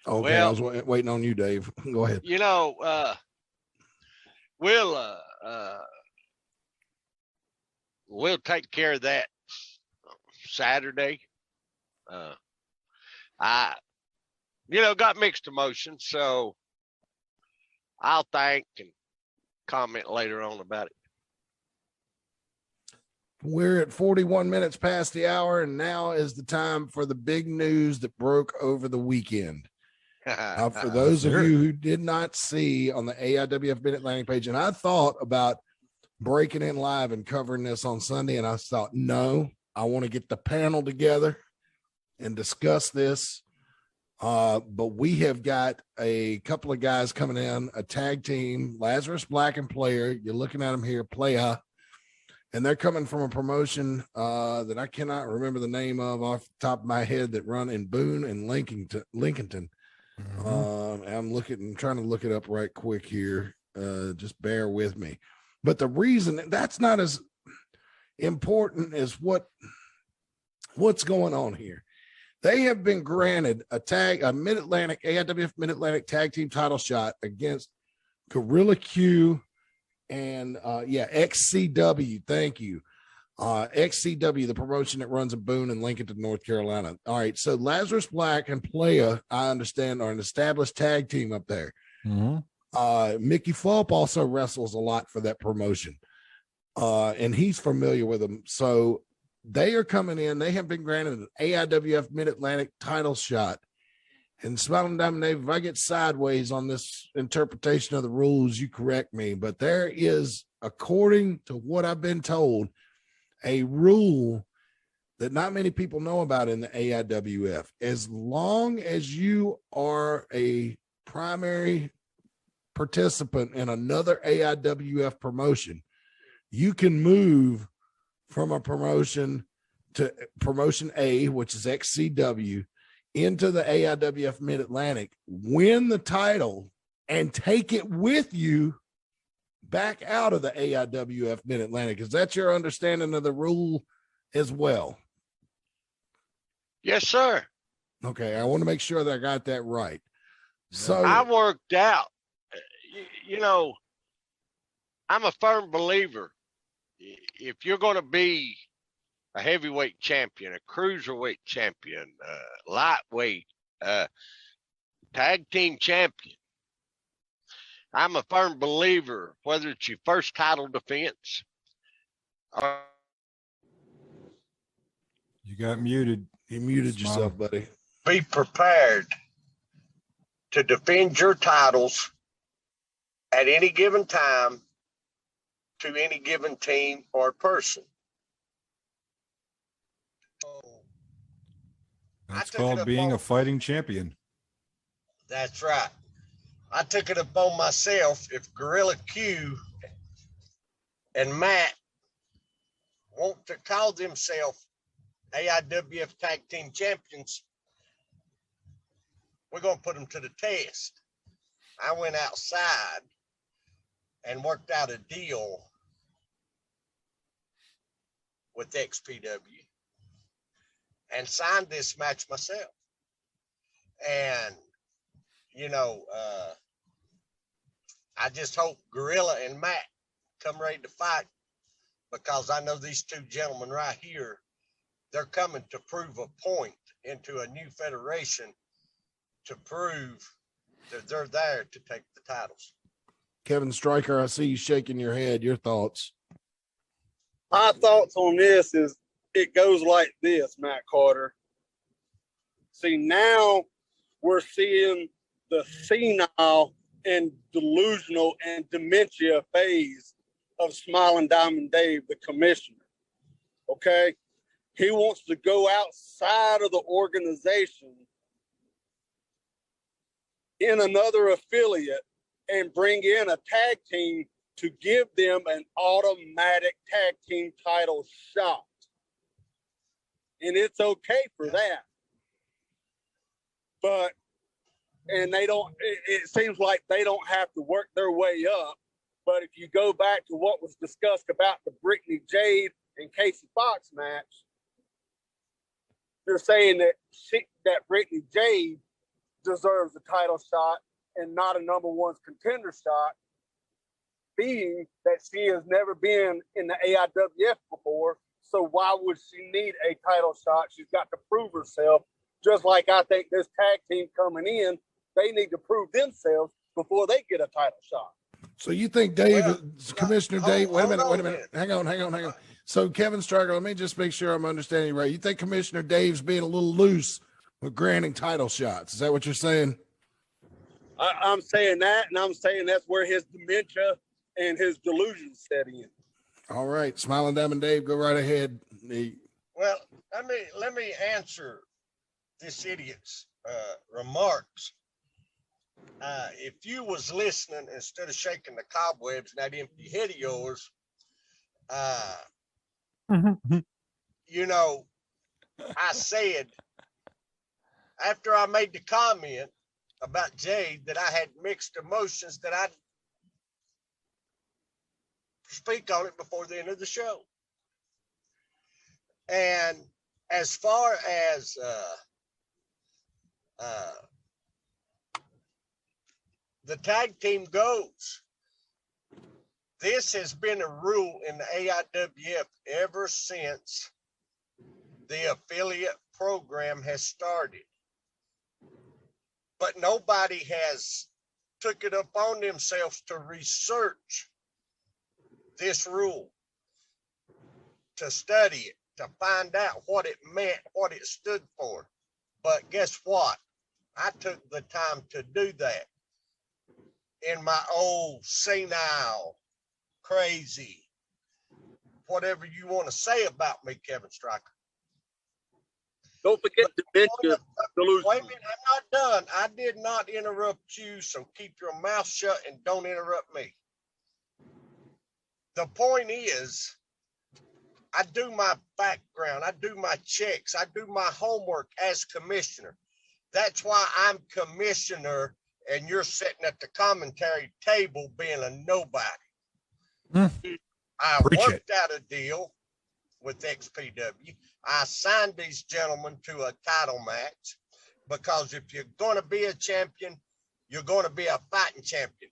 Okay, Well, I was waiting on you, Dave. Go ahead. You know, we'll take care of that Saturday. I got mixed emotions, so I'll thank and comment later on about it. We're at 41 minutes past the hour, and now is the time for the big news that broke over the weekend. For those of you who did not see on the AIWF Mid-Atlantic page, and I thought about breaking in live and covering this on Sunday, and I thought, no, I want to get the panel together and discuss this. But we have got a couple of guys coming in, a tag team, Lazarus Black and Player. You're looking at them here, Playa, and they're coming from a promotion that I cannot remember the name of off the top of my head that run in Boone and Lincolnton. I'm trying to look it up right quick here. Just bear with me. But the reason that's not as important as what's going on here. They have been granted a Mid-Atlantic, AIWF Mid-Atlantic tag team title shot against Gorilla Q and XCW. Thank you. XCW, the promotion that runs in Boone and Lincoln, North Carolina. All right. So Lazarus Black and Playa, I understand, are an established tag team up there. Mickey Fulp also wrestles a lot for that promotion. And he's familiar with them. So they are coming in. They have been granted an AIWF Mid-Atlantic title shot. And Smilin Diamond Dave, if I get sideways on this interpretation of the rules, you correct me. But there is, according to what I've been told, a rule that not many people know about in the AIWF. As long as you are a primary participant in another AIWF promotion, you can move from a promotion to promotion A, which is XCW, into the AIWF Mid-Atlantic, win the title, and take it with you back out of the AIWF Mid-Atlantic. Is that your understanding of the rule as well? Yes, sir. Okay, I want to make sure that I got that right. So I worked out. I'm a firm believer. If you're going to be a heavyweight champion, a cruiserweight champion, lightweight, tag team champion, I'm a firm believer, whether it's your first title defense or You got muted. you muted yourself, buddy. be prepared to defend your titles at any given time to any given team or person. That's called being a fighting champion. That's right. I took it upon myself. If Gorilla Q and Matt want to call themselves AIWF Tag Team Champions, we're going to put them to the test. I went outside and worked out a deal with XPW and signed this match myself. And I just hope Gorilla and Matt come ready to fight, because I know these two gentlemen right here, they're coming to prove a point into a new federation to prove that they're there to take the titles. Kevin Stryker, I see you shaking your head. Your thoughts? My thoughts on this is it goes like this, Matt Carter. See, now we're seeing the senile and delusional and dementia phase of Smilin Diamond Dave, the commissioner. Okay? He wants to go outside of the organization in another affiliate and bring in a tag team to give them an automatic tag team title shot. And it's okay for that. But, and they don't, it seems like they don't have to work their way up. But if you go back to what was discussed about the Brittany Jade and Casey Fox match, they're saying that Brittany Jade deserves a title shot and not a number one contender shot, being that she has never been in the AIWF before. So why would she need a title shot? She's got to prove herself. Just like I think this tag team coming in, they need to prove themselves before they get a title shot. So you think Commissioner Dave, wait a minute. Hang on. So Kevin Stryker, let me just make sure I'm understanding right. You think Commissioner Dave's being a little loose with granting title shots? Is that what you're saying? I'm saying that, and I'm saying that's where his dementia and his delusions set in. All right, Smiling Diamond Dave, go right ahead. Well, let me answer this idiot's remarks. If you was listening instead of shaking the cobwebs in that empty head of yours, you know, I said after I made the comment about Jade that I had mixed emotions, that I'd speak on it before the end of the show. And as far as the tag team goes, this has been a rule in the AIWF ever since the affiliate program has started. But nobody has took it upon themselves to research this rule, to study it, to find out what it meant, what it stood for. But guess what? I took the time to do that in my old senile, crazy, whatever you want to say about me, Kevin Stryker. Don't forget dementia. Wait a minute, I'm not done. I did not interrupt you, so keep your mouth shut and don't interrupt me. The point is, I do my background, I do my checks, I do my homework as commissioner. That's why I'm commissioner and you're sitting at the commentary table being a nobody. I worked out a deal with XPW. I signed these gentlemen to a title match because if you're going to be a champion, you're going to be a fighting champion.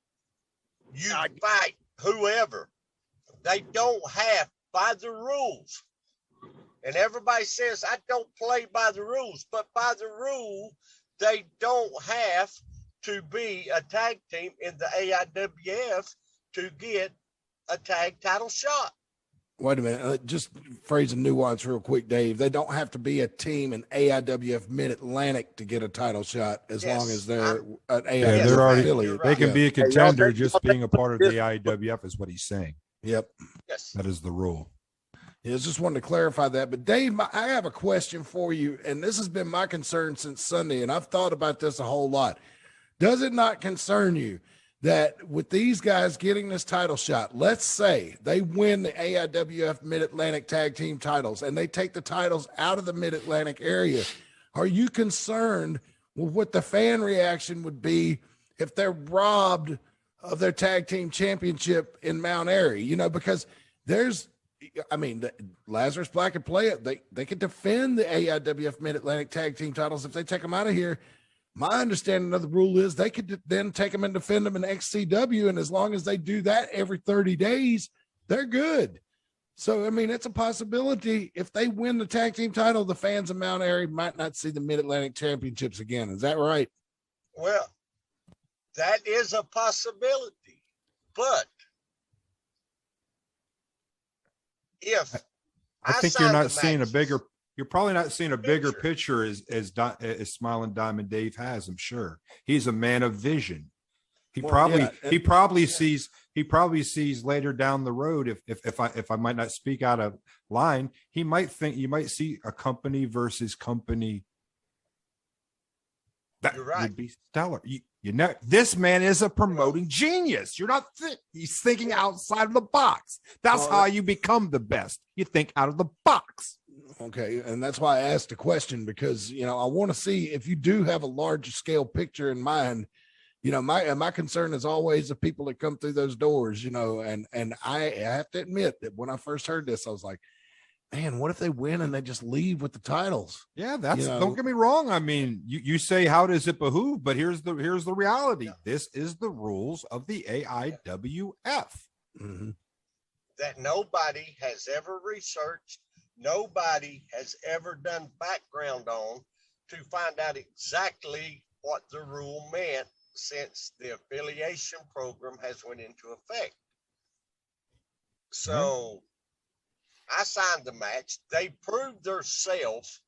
You fight whoever. They don't have by the rules. And everybody says, I don't play by the rules, but by the rule, they don't have to be a tag team in the AIWF to get a tag title shot. Wait a minute. Just phrase a nuance real quick, Dave. They don't have to be a team in AIWF Mid-Atlantic to get a title shot as long as they're an AIWF they're already affiliate. They can be a contender just being a part of the AIWF is what he's saying. Yep. Yes. That is the rule. Yeah, I just wanted to clarify that. But Dave, I have a question for you, and this has been my concern since Sunday, and I've thought about this a whole lot. Does it not concern you that with these guys getting this title shot, let's say they win the AIWF Mid-Atlantic tag team titles and they take the titles out of the Mid-Atlantic area, are you concerned with what the fan reaction would be if they're robbed of their tag team championship in Mount Airy? You know, because Lazarus Black could play it. They could defend the AIWF Mid-Atlantic tag team titles if they take them out of here. My understanding of the rule is they could then take them and defend them in XCW. And as long as they do that every 30 days, they're good. So, I mean, it's a possibility. If they win the tag team title, the fans of Mount Airy might not see the Mid-Atlantic championships again. Is that right? Well, that is a possibility. But if I think you're not seeing you're probably not seeing a bigger picture as Smiling Diamond Dave has, I'm sure. He's a man of vision. He probably sees later down the road, if I might not speak out of line, he might think you might see a company versus company That You're right. would be stellar. You know, this man is a promoting genius. You're not he's thinking outside of the box. That's Well, how you become the best. You think out of the box. Okay. And that's why I asked the question, because, you know, I want to see if you do have a large scale picture in mind. You know, my concern is always the people that come through those doors, you know, and I have to admit that when I first heard this, I was like, man, what if they win and they just leave with the titles? Yeah, that's You know, don't get me wrong. I mean, you say how does it behoove, but here's the reality. This is the rules of the AIWF. mhm. That nobody has ever researched, nobody has ever done background on to find out exactly what the rule meant since the affiliation program has went into effect. So I signed the match. They proved themselves.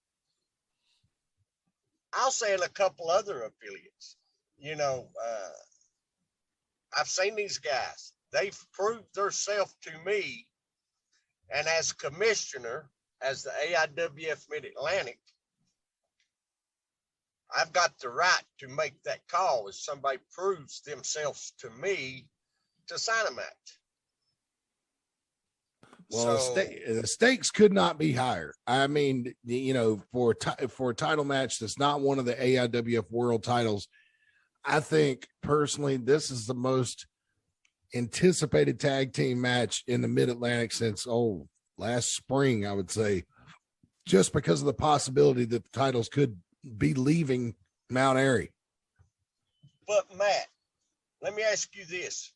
I'll say in a couple other affiliates, you know, I've seen these guys. They've proved themselves to me. And as commissioner, as the AIWF Mid-Atlantic, I've got the right to make that call if somebody proves themselves to me to sign a match. Well, So, the stakes could not be higher. I mean, you know, for a title match that's not one of the AIWF World titles, I think personally this is the most anticipated tag team match in the Mid-Atlantic since last spring, I would say, just because of the possibility that the titles could be leaving Mount Airy. but Matt, let me ask you this.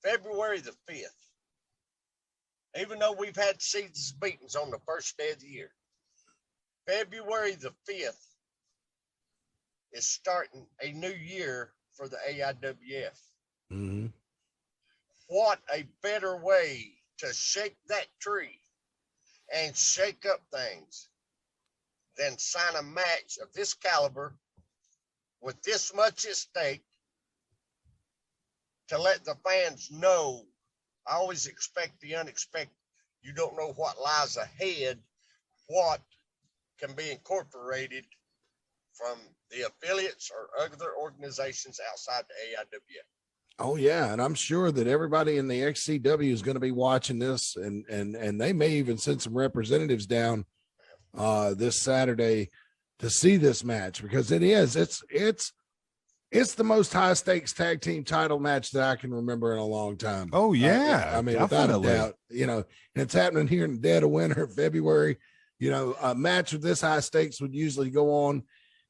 February the 5th, even though we've had seasons meetings on the first day of the year, February the 5th is starting a new year for the AIWF. Mm-hmm. What a better way to shake that tree and shake up things than sign a match of this caliber with this much at stake to let the fans know. I always expect the unexpected. You don't know what lies ahead, what can be incorporated from the affiliates or other organizations outside the AIWF. Oh yeah, and I'm sure that everybody in the XCW is going to be watching this, and they may even send some representatives down this Saturday to see this match, because it's the most high stakes tag team title match that I can remember in a long time. Oh yeah, I mean, definitely. without a doubt, you know, and it's happening here in the dead of winter, February. You know, a match with this high stakes would usually go on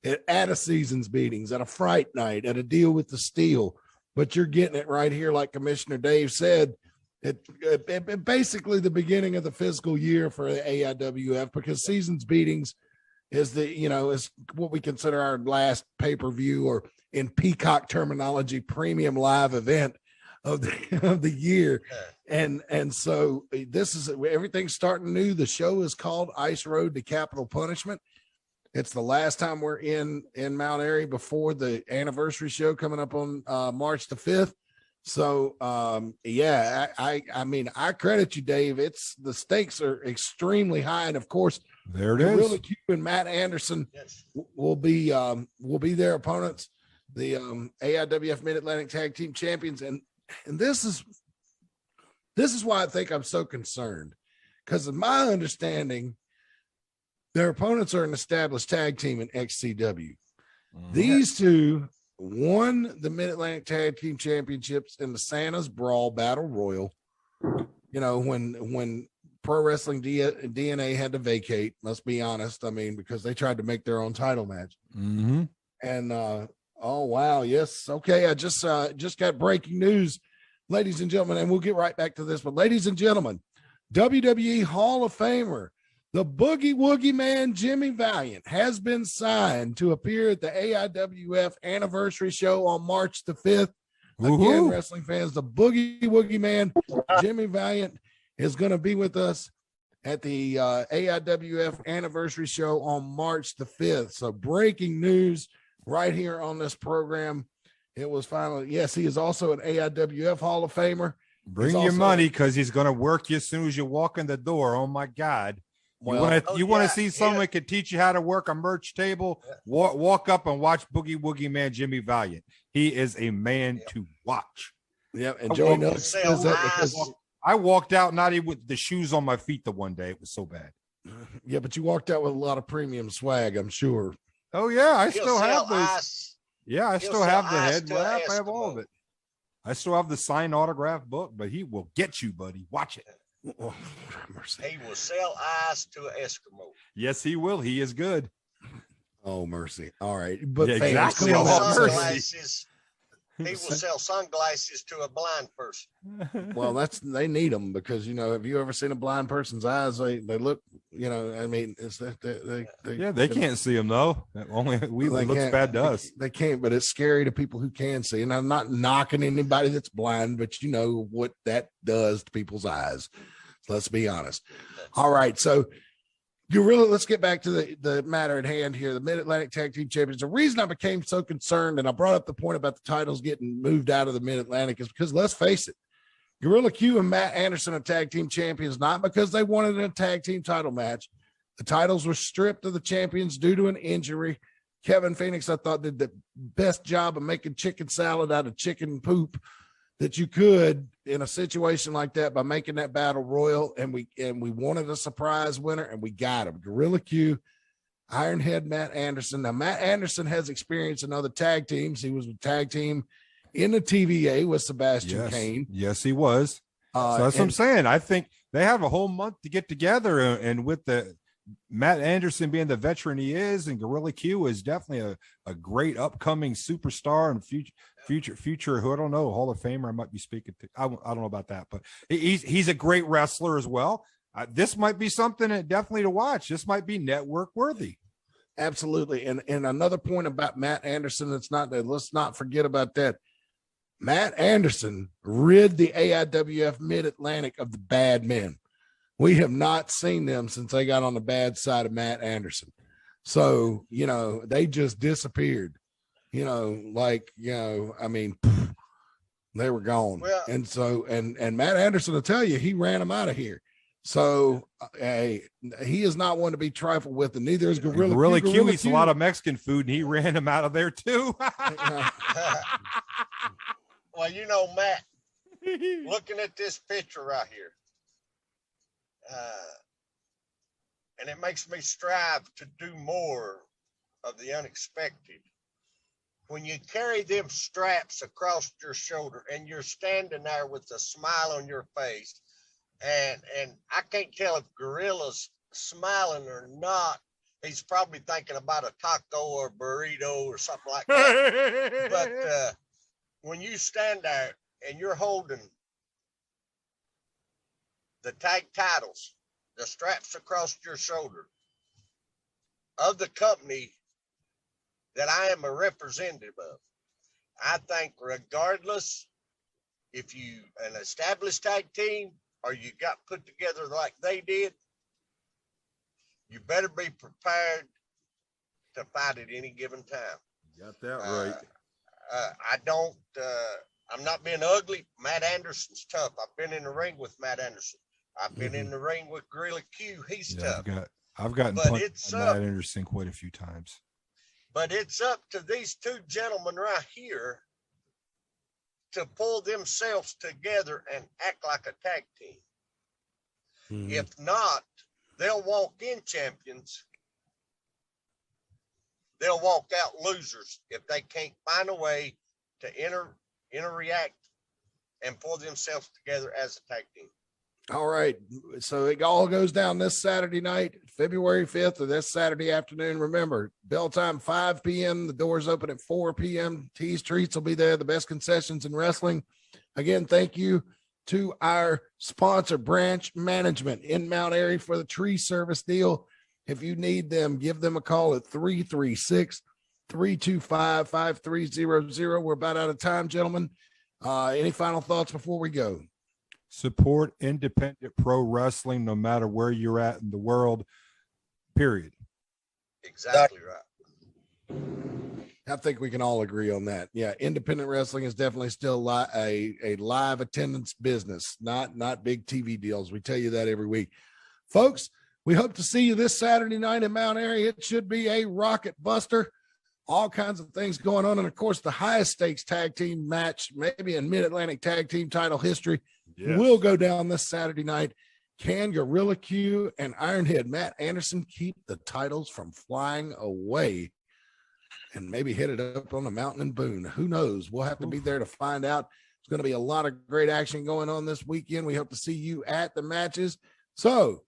at a season's beatings, at a fright night, at a deal with the steel. But you're getting it right here, like Commissioner Dave said. It basically the beginning of the fiscal year for the AIWF, because seasons beatings is is what we consider our last pay-per-view, or in Peacock terminology, premium live event of the year. And so this is everything's starting new. The show is called Ice Road to Capital Punishment. It's the last time we're in Mount Airy before the anniversary show coming up on March the 5th. So yeah, I mean, I credit you, Dave. The stakes are extremely high, and of course, There it is. Really Q and Matt Anderson will be their opponents, the AIWF Mid-Atlantic Tag Team Champions, and this is why I think I'm so concerned, because of my understanding, their opponents are an established tag team in XCW. These two won the Mid-Atlantic Tag Team Championships in the Santa's Brawl Battle Royal. You know, when Pro Wrestling DNA had to vacate, must be honest. I mean, because they tried to make their own title match. Mm-hmm. And oh wow, yes, okay. I just got breaking news, ladies and gentlemen, and we'll get right back to this. But ladies and gentlemen, WWE Hall of Famer, the Boogie Woogie Man Jimmy Valiant, has been signed to appear at the AIWF anniversary show on March the 5th. Again, wrestling fans, the Boogie Woogie Man Jimmy Valiant is going to be with us at the AIWF anniversary show on March the 5th. So breaking news right here on this program. It was finally, yes, he is also an AIWF Hall of Famer. Bring your money, because he's going to work you as soon as you walk in the door. Oh my God. You want to see someone that could teach you how to work a merch table? Walk up and watch Boogie Woogie Man Jimmy Valiant. He is a man to watch. Yeah, and Joey Nuggs does that because I walked out not even with the shoes on my feet the one day. It was so bad. Yeah, but you walked out with a lot of premium swag, I'm sure. Oh yeah, I He'll still have those. ice. Yeah, I He'll still sell have the ice head to an wrap. I have all Eskimo. of it. I still have the signed autograph book, but he will get you, buddy. Watch it. Oh, mercy. He will sell ice to an Eskimo. Yes, he will. He is good. Oh, mercy. All right. But Yeah, fans, exactly. come on, Oh, man. mercy. Sunglasses. He will sell sunglasses to a blind person. Well, they need them because, have you ever seen a blind person's eyes? They look, I mean, it's that They can't see him though. Only it looks bad to us. They can't, but it's scary to people who can see. And I'm not knocking anybody that's blind, but you know what that does to people's eyes. So let's be honest. All right. So let's get back to the matter at hand here. The Mid-Atlantic Tag Team Champions. The reason I became so concerned, and I brought up the point about the titles getting moved out of the Mid-Atlantic, is because let's face it, Gorilla Q and Matt Anderson are tag team champions, not because they wanted a tag team title match. The titles were stripped of the champions due to an injury. Kevin Phoenix, I thought, did the best job of making chicken salad out of chicken poop that you could in a situation like that by making that battle royal. And we wanted a surprise winner, and we got him. Gorilla Q, Ironhead Matt Anderson. Now, Matt Anderson has experience in other tag teams. He was a tag team in the TVA with Sebastian Kane. Yes, he was. So that's what I'm saying. I think they have a whole month to get together, and with the Matt Anderson being the veteran he is, and Gorilla Q is definitely a great upcoming superstar and future who I don't know, Hall of Famer I might be speaking to. I don't know about that, but he's a great wrestler as well. This might be something that definitely to watch. This might be network worthy. Absolutely. And another point about Matt Anderson, let's not forget about that. Matt Anderson rid the AIWF Mid-Atlantic of the bad men. We have not seen them since they got on the bad side of Matt Anderson. So, they just disappeared. I mean, they were gone. Well, and so, and Matt Anderson will tell you, he ran them out of here. So he is not one to be trifled with, and neither is Gorilla Q. Q eats a lot of Mexican food, and he ran him out of there too. Well, Matt, looking at this picture right here, and it makes me strive to do more of the unexpected. When you carry them straps across your shoulder and you're standing there with a smile on your face, and I can't tell if Gorilla's smiling or not. He's probably thinking about a taco or burrito or something like that. But when you stand there and you're holding the tag titles, the straps across your shoulder of the company that I am a representative of, I think regardless if you an established tag team or you got put together like they did, you better be prepared to fight at any given time. You got that right. I'm not being ugly. Matt Anderson's tough. I've been in the ring with Matt Anderson. I've been in the ring with Gorilla Q. He's tough. I've gotten punched by Matt Anderson quite a few times. But it's up to these two gentlemen right here to pull themselves together and act like a tag team. Mm-hmm. If not, they'll walk in champions. They'll walk out losers if they can't find a way to interact and pull themselves together as a tag team. All right. So it all goes down this Saturday night, February 5th, or this Saturday afternoon. Remember, bell time 5 p.m. The doors open at 4 p.m. Tees Treats will be there, the best concessions in wrestling. Again, thank you to our sponsor, Branch Management in Mount Airy, for the tree service deal. If you need them, give them a call at 336-325-5300. We're about out of time, gentlemen. Any final thoughts before we go? Support independent pro wrestling no matter where you're at in the world, period. Exactly right. I think we can all agree on that. Yeah, independent wrestling is definitely still a live attendance business, not big TV deals. We tell you that every week. Folks, We hope to see you this Saturday night in Mount Airy. It should be a rocket buster. All kinds of things going on. And of course, the highest stakes tag team match, maybe in Mid-Atlantic tag team title history, will go down this Saturday night. Can Gorilla Q and Ironhead Matt Anderson keep the titles from flying away and maybe hit it up on the mountain in Boone? Who knows? We'll have to be there to find out. It's going to be a lot of great action going on this weekend. We hope to see you at the matches. So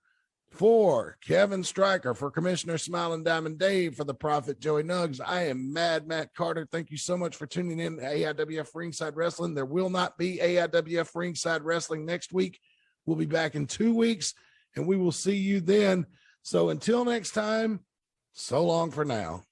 for Kevin Stryker, for Commissioner Smilin Diamond Dave, for the Prophet Joey Nuggs, I am Mad Matt Carter. Thank you so much for tuning in to AIWF Ringside Wrestling. There will not be AIWF Ringside Wrestling next week. We'll be back in 2 weeks, and we will see you then. So until next time, so long for now.